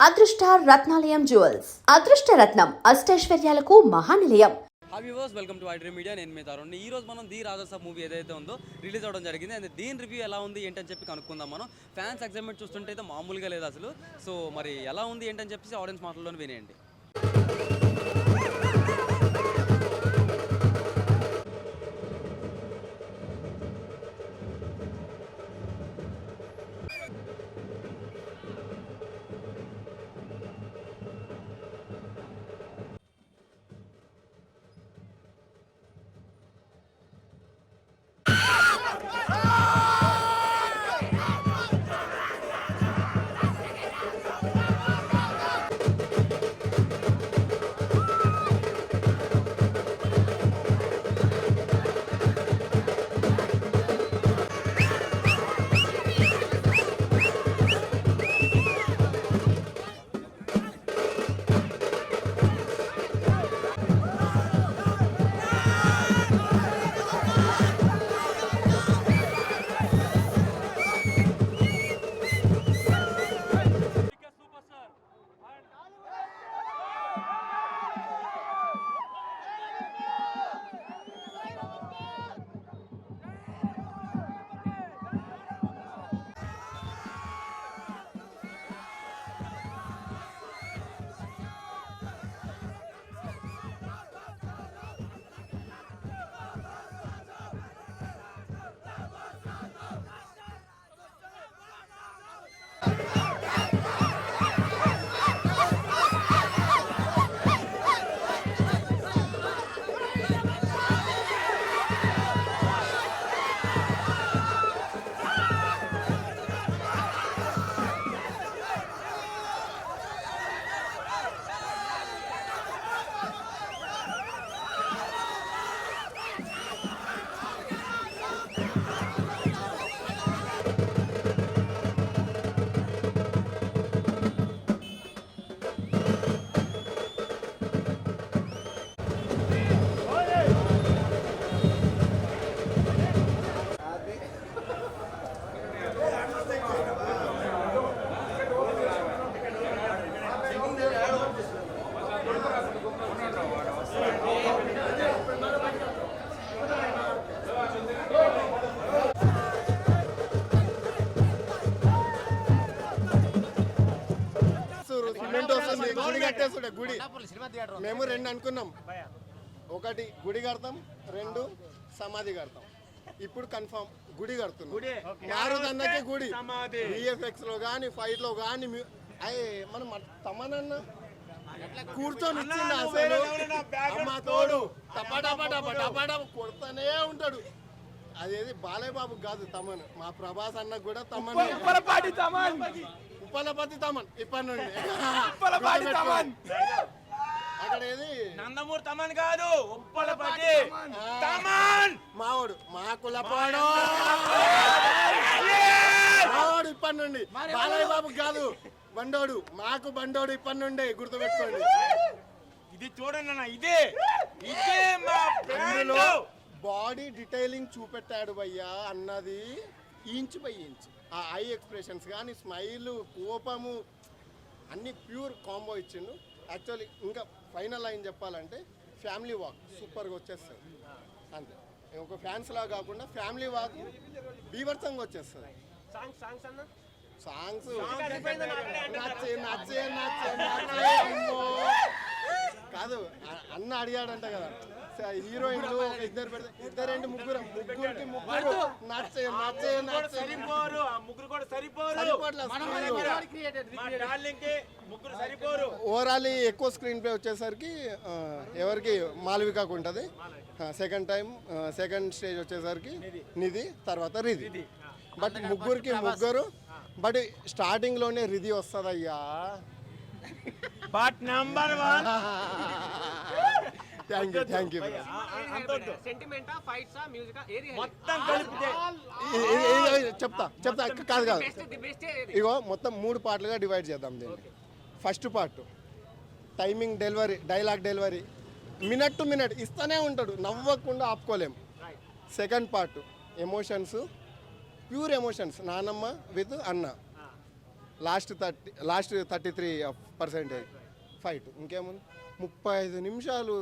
అదృష్ట రత్నాలయం జ్యువెల్స్ అదృష్ట రత్నం అష్టైశ్వర్యాలకు మహానిలయం. Hi viewers, welcome to iDream media. నేను మీ తరుణ్. ఈ రోజు మనం ది రాజా సాబ్ మూవీ ఏదైతే ఉందో రిలీజ్ అవ్వడం జరిగింది. అండ్ దీని రివ్యూ ఎలా ఉంది ఏంటని చెప్పి కనుక్కుందాం మనం. ఫ్యాన్స్ ఎగ్జైట్మెంట్ చూస్తుంటే అయితే మామూలుగా లేదు అసలు. సో మరి ఎలా ఉంది ఏంటని చెప్పేసి ఆడియన్స్ మాటల్లోనే వినేయండి. గుడి మేము రెండు అనుకున్నాం. ఒకటి గుడి కడతాం, రెండు సమాధి కడతాం. ఇప్పుడు కన్ఫర్మ్ గుడి కడుతున్నాం. మారుదన్నకి గుడి విఎఫ్ఎక్స్ లో గానీ ఫైట్ లో గానీ మనం తమనన్న కూర్చొని ఇచ్చింది అసలు. అమ్మ తోడు టపా కొడతానే ఉంటాడు. అదేది బాలయ్య బాబు కాదు తమన్, మా ప్రభాస్ అన్నకు కూడా తమన్, ఉప్పలపతి తమన్. ఇప్పటి నుండి అక్కడ ఏది నందమూరి తమన్ కాదు, ఉప్పలపతి తమన్. మావాడు మా కులపాడు మావాడు. ఇప్పటి నుండి బాలయ్య బాబు కాదు, బండోడు మాకు బండోడు. ఇప్పటి నుండి గుర్తుపెట్టుకోండి. ఇది చూడండి అన్న, ఇదే మా బాడీ డీటెయిలింగ్ చూపెట్టాడు భయ్యా అన్నది ఇంచ్ బై ఇంచ్. ఆ ఐ ఎక్స్ప్రెషన్స్ కానీ స్మైల్, కోపము అన్ని ప్యూర్ కాంబో ఇచ్చిండు. యాక్చువల్లీ ఇంకా ఫైనల్ లైన్ చెప్పాలంటే ఫ్యామిలీ వాక్ సూపర్గా వచ్చేస్తుంది. అంతే, ఒక ఫ్యాన్స్ లాగా కాకుండా ఫ్యామిలీ వాక్ బీభత్సంగా వచ్చేస్తుంది. సాంగ్స్ కాదు అన్న అడిగాడంట కదా హీరోయిన్లు ఒక ఇద్దరు పెడితే ఇద్దరేంటి ముగ్గురికి ముగ్గురు ఓవరాల్ ఎక్కువ స్క్రీన్ ప్లే వచ్చేసరికి ఎవరికి మాలవికకు ఉంటుంది. సెకండ్ స్టేజ్ వచ్చేసరికి నిధి, తర్వాత రిధి. బట్ ముగ్గురికి ముగ్గురు. బట్ స్టార్టింగ్ లోనే రిధి వస్తుందయ్యా. But number 1. Thank you. చెప్తా కాదు ఇగో మొత్తం 3 పార్ట్లుగా డివైడ్ చేద్దాం దీన్ని. First part timing delivery, dialogue delivery minute to minute ఇస్తూనే ఉంటాడు, నవ్వకుండా ఆపుకోలేం. Second part emotions, pure emotions, నానమ్మ విత్ అన్న. Last 33% fight. ఇంకేముంది 35 నిమిషాలు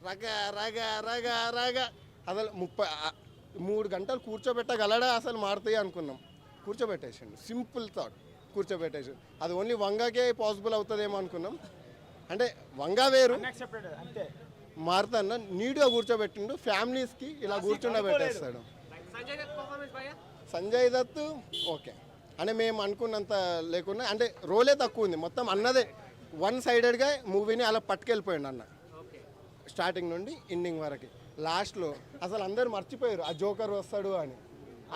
రగ రగ రగ రగ అసలు 3 గంటలు కూర్చోబెట్టగలడా అసలు మారుతాయి అనుకున్నాం. కూర్చోబెట్టేసిండు. సింపుల్ థాట్ కూర్చోబెట్టేసిండు. అది ఓన్లీ వంగకే పాసిబుల్ అవుతుందేమో అనుకున్నాం. అంటే వంగ వేరు అంతే. మారుతన్న నీట్గా కూర్చోబెట్టిండు. ఫ్యామిలీస్కి ఇలా కూర్చుండబెట్టేస్తాడు. సంజయ్ దత్ ఓకే అంటే మేము అనుకున్నంత లేకుండా అంటే రోలే తక్కువ ఉంది. మొత్తం అన్నదే వన్ సైడెడ్గా మూవీని అలా పట్టుకెళ్ళిపోయాడు అన్న. స్టార్టింగ్ నుండి ఎండింగ్ వరకు. లాస్ట్లో అసలు అందరూ మర్చిపోయారు ఆ జోకర్ వస్తాడు అని.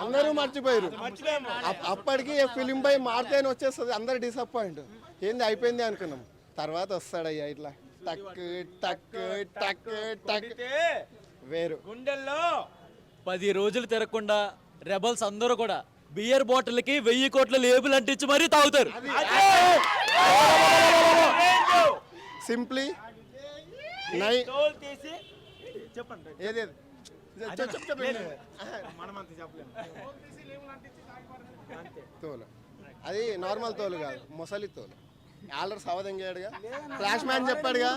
అందరూ మర్చిపోయారు. అప్పటికి ఫిలిం బై మారితేనే వచ్చేస్తుంది. అందరు డిసప్పాయింట్. ఏంది అయిపోయింది అనుకున్నాం. తర్వాత వస్తాడయ్యా ఇట్లా టక్ టక్ టక్ టక్ వేరు. గుండెల్లో 10 రోజులు తిరగకుండా రెబల్స్ అందరూ కూడా బియర్ బాటిల్కి 1000 కోట్ల లేబుల్ అంటించి మరీ తాగుతారు. సింప్లీ తోలు తీసి చెప్పండి. ఏదేది తోలు అది నార్మల్ తోలు కాదు, మొసలి తోలు. ఆల్రెడీ సవ దెంగాడుగా, ఫ్లాష్ మ్యాన్ చెప్పాడుగా,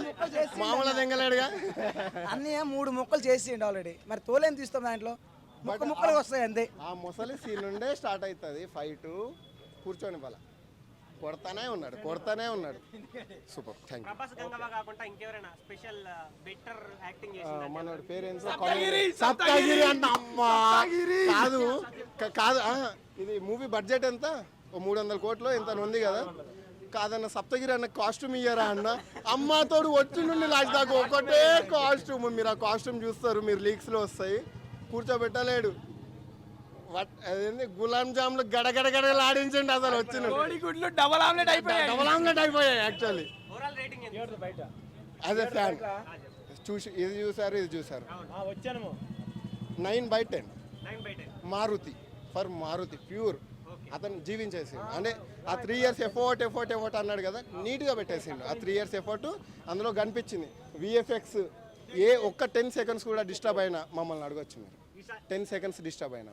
మామూలు దెంగలేడుగా. అన్నీ 3 ముక్కలు చేసిండు ఆల్రెడీ. మరి తోలేం తీస్తాం దాంట్లో, ముక్కలు వస్తాయి అంతే. ఆ మొసలి సీన్ నుండే స్టార్ట్ అవుతుంది ఫైట్. కూర్చొని బల కొడతానే ఉన్నాడు. సూపర్. Thank you. మనోడి పేరు సప్తగిరి అంట. అమ్మా కాదు ఇది మూవీ బడ్జెట్ ఎంత? 300 కోట్లు ఎంత ఉంది కదా. కాదన్న సప్తగిరి అన్న కాస్ట్యూమ్ ఇయ్యారా అన్న. అమ్మాతోడు వచ్చి నుండి లాస్ట్ దాకా ఒకటే కాస్ట్యూమ్. మీరు ఆ కాస్ట్యూమ్ చూస్తారు, మీరు లీక్స్లో వస్తాయి. కూర్చోబెట్టలేడు. అదేంది గులాబ్ జాములు గడగడగడలు ఆడించండి అసలు వచ్చిన డబల్ ఆమ్లెట్ అయిపోయాయి యాక్చువల్లీ. అదే ఫ్యాన్ ఇది చూసారు. 9/10 మారుతి ప్యూర్. అతను జీవించేసిండు. అంటే ఆ 3 years ఎఫోర్ట్ అన్నాడు కదా, నీట్గా పెట్టేసిండు. ఆ 3 years ఎఫోర్ట్ అందులో కనిపించింది. విఎఫ్ఎక్స్ ఒక్క 10 seconds కూడా డిస్టర్బ్ అయినా మమ్మల్ని అడగొచ్చు. మీరు 10 seconds డిస్టర్బ్ అయినా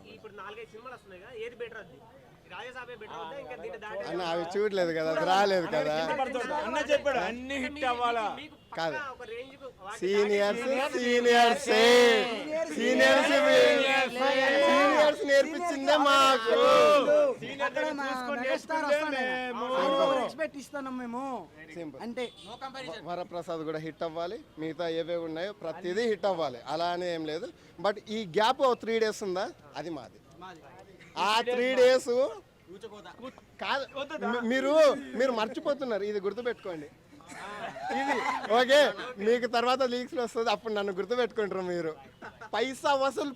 అన్న అవి చూడలేదు కదా, అది రాలేదు కదా. అన్న చెప్పాడు అన్ని హిట్ అవ్వాలా కాదు, సీనియర్స్ నేర్పించిందే మాకు. అంటే వరప్రసాద్ కూడా హిట్ అవ్వాలి, మిగతా ఏవేవి ఉన్నాయో ప్రతిదీ హిట్ అవ్వాలి. అలా అని ఏం లేదు. బట్ ఈ గ్యాప్ 3 days ఉందా, అది మాది. ఆ 3 days కాదు, మీరు మర్చిపోతున్నారు. ఇది గుర్తుపెట్టుకోండి. ఇది ఓకే, మీకు తర్వాత లీక్స్లో వస్తుంది, అప్పుడు నన్ను గుర్తుపెట్టుకుంటారు మీరు. పైసా వసూలు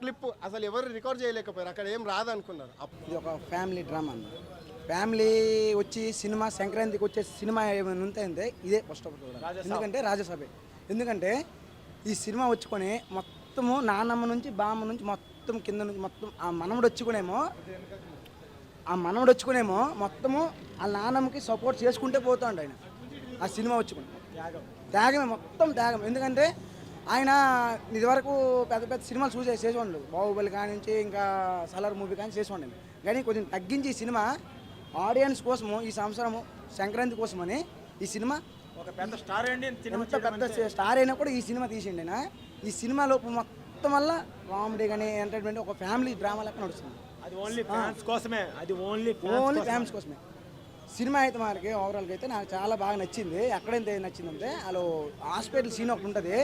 క్లిప్ అసలు ఎవరు రికార్డ్ చేయలేకపోయారు. అక్కడ ఏం రాదనుకున్నారు. ఇది ఒక ఫ్యామిలీ డ్రామా అన్న. ఫ్యామిలీ వచ్చి సినిమా సంక్రాంతికి వచ్చే సినిమా ఏమైనా ఉంటే ఇదే ఫస్ట్ ఆఫ్ ఆల్. ఎందుకంటే రాజసభ. ఎందుకంటే ఈ సినిమా వచ్చుకొని మొత్తము నాన్నమ్మ నుంచి బామ్మ నుంచి మొత్తం కింద నుంచి మొత్తం ఆ మనవడు వచ్చుకునేమో మొత్తము ఆ నాన్నమ్మకి సపోర్ట్ చేసుకుంటే పోతాడు ఆయన. ఆ సినిమా వచ్చుకుని త్యాగమే, మొత్తం త్యాగం. ఎందుకంటే ఆయన ఇదివరకు పెద్ద సినిమాలు చేసేవాళ్ళు. బాహుబలి కానించి ఇంకా సలార్ మూవీ కానీ చేసేవాడిని. కానీ కొంచెం తగ్గించి ఈ సినిమా ఆడియన్స్ కోసము, ఈ సంవత్సరము సంక్రాంతి కోసమని ఈ సినిమా ఒక పెద్ద స్టార్ అండి. ఎంత పెద్ద స్టార్ అయినా కూడా ఈ సినిమా తీసిండి ఆయన. ఈ సినిమాలో మొత్తం వల్ల కామెడీ కానీ ఎంటర్టైన్మెంట్ ఒక ఫ్యామిలీ డ్రామా లెక్క నడుస్తుంది. అది ఓన్లీ ఫ్యాన్స్ కోసమే. ఫ్యాన్స్ కోసమే సినిమా అయితే మనకి ఓవరాల్గా అయితే నాకు చాలా బాగా నచ్చింది. ఎక్కడైతే నచ్చిందంటే వాళ్ళు హాస్పిటల్ సీన్ ఒకటి ఉంటుంది.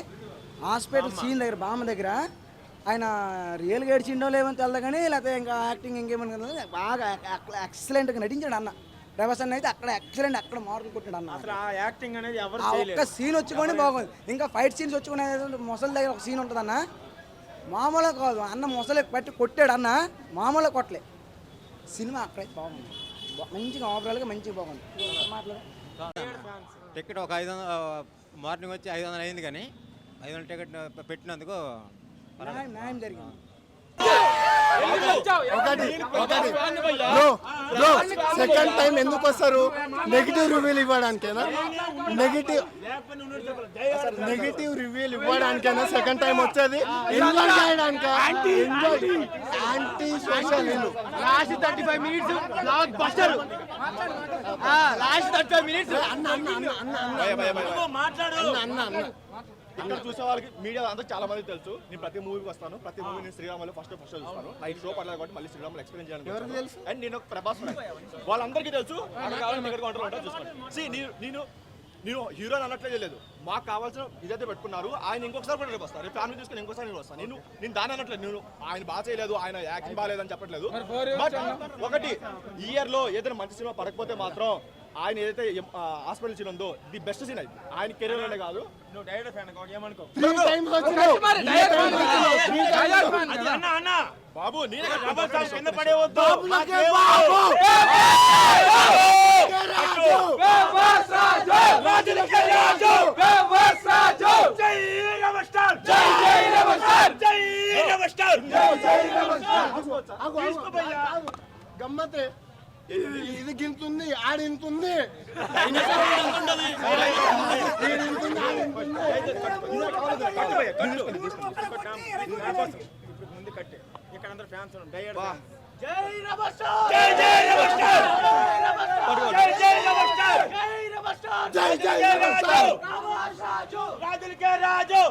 హాస్పిటల్ సీన్ దగ్గర బామ్మ దగ్గర ఆయన రియల్గా ఏడ్చిండో లేవని తెలదు కానీ, లేకపోతే ఇంకా యాక్టింగ్ ఇంకేమన్నా బాగా ఎక్సలెంట్గా నటించాడు అన్న. ప్రభాస్ అన్న అయితే అక్కడ ఎక్సలెంట్, అక్కడ మార్కులు కొట్టాడు అన్న. అసలు ఆ యాక్టింగ్ అనేది ఎవరు ఒక్క సీన్ వచ్చుకొని బాగుంది. ఇంకా ఫైట్ సీన్స్ వచ్చుకునే మొసలి దగ్గర ఒక సీన్ ఉంటుంది అన్న, మామూలుగా కాదు. అన్న మొసలి పట్టి కొట్టాడు అన్న, మామూలుగా కొట్టలే. సినిమా అక్కడైతే బాగుంది, మంచిగా ఓవరాల్గా మంచిగా బాగుంది. టికెట్ ఒక 500 మార్నింగ్ వచ్చి 500 అయింది, కానీ 500 టికెట్ పెట్టినందుకు న్యాయం జరిగింది. బ్రో సెకండ్ టైం ఎందుకు వస్తారు? నెగిటివ్ రివ్యూలు ఇవ్వడానికేనా? నెగిటివ్ రివ్యూలు ఇవ్వడానికైనా సెకండ్ టైం వచ్చేది? ఎంజాయ్ చేయడానిక? యాంటీ సోషల్ వీళ్ళు. Last 35 minutes block buster. Last 35 minutes అన్న ఇక్కడ చూసే వాళ్ళకి మీడియా అంతా చాలా మంది తెలుసు. నేను ప్రతి మూవీకి వస్తాను, ప్రతి మూవీ నేను శ్రీరాములు ఫస్ట్ చూస్తాను. నైట్ షో పడలేదు కాబట్టి మళ్ళీ శ్రీరాములు ఎక్స్ప్లెయిన్ చేయాలి తెలుసు. అండ్ నేను ఒక ప్రభాస్ వాళ్ళందరికీ తెలుసు. అక్కడ కావాలని ఇక్కడ కొంటారు ఉంటా చూసుకోండి. నేను హీరో అనట్లేదు లేదు, మాకు కావాల్సిన ఇదైతే పెట్టుకున్నారు. ఆయన ఇంకొకసారి కూడా రేపు వస్తారు, ఫ్యామిలీ చూసుకొని ఇంకోసారి నేను వస్తాను. నేను దాని అనట్లేదు, నేను ఆయన బాగా చేయలేదు, ఆయన యాక్టింగ్ బాగాలేదని చెప్పట్లేదు. బట్ ఒకటి ఈ ఇయర్ లో ఏదైనా మంచి సినిమా పడకపోతే మాత్రం ఆయన ఏదైతే హాస్పిటల్ సీన్ ఉందో ది బెస్ట్ సీన్ అది ఆయన కెరీర్ లోనే కాదు. నువ్వు డైరెక్టర్ ఫ్యాన్ ఏమనుకో బాబు, నేను కింద పడేవద్దు. గమ్మతే ఇది గింతుంది, ఆడింతుంది. ముందు కట్టే ఇక్కడ అందరు ఫ్యాన్స్ డైరెక్టర్ వచ్చాడు రాజా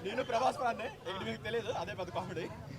నేను ప్రభాస్ ఫ్యాన్, మీకు తెలియదు, అదే పెద్ద కామెడీ.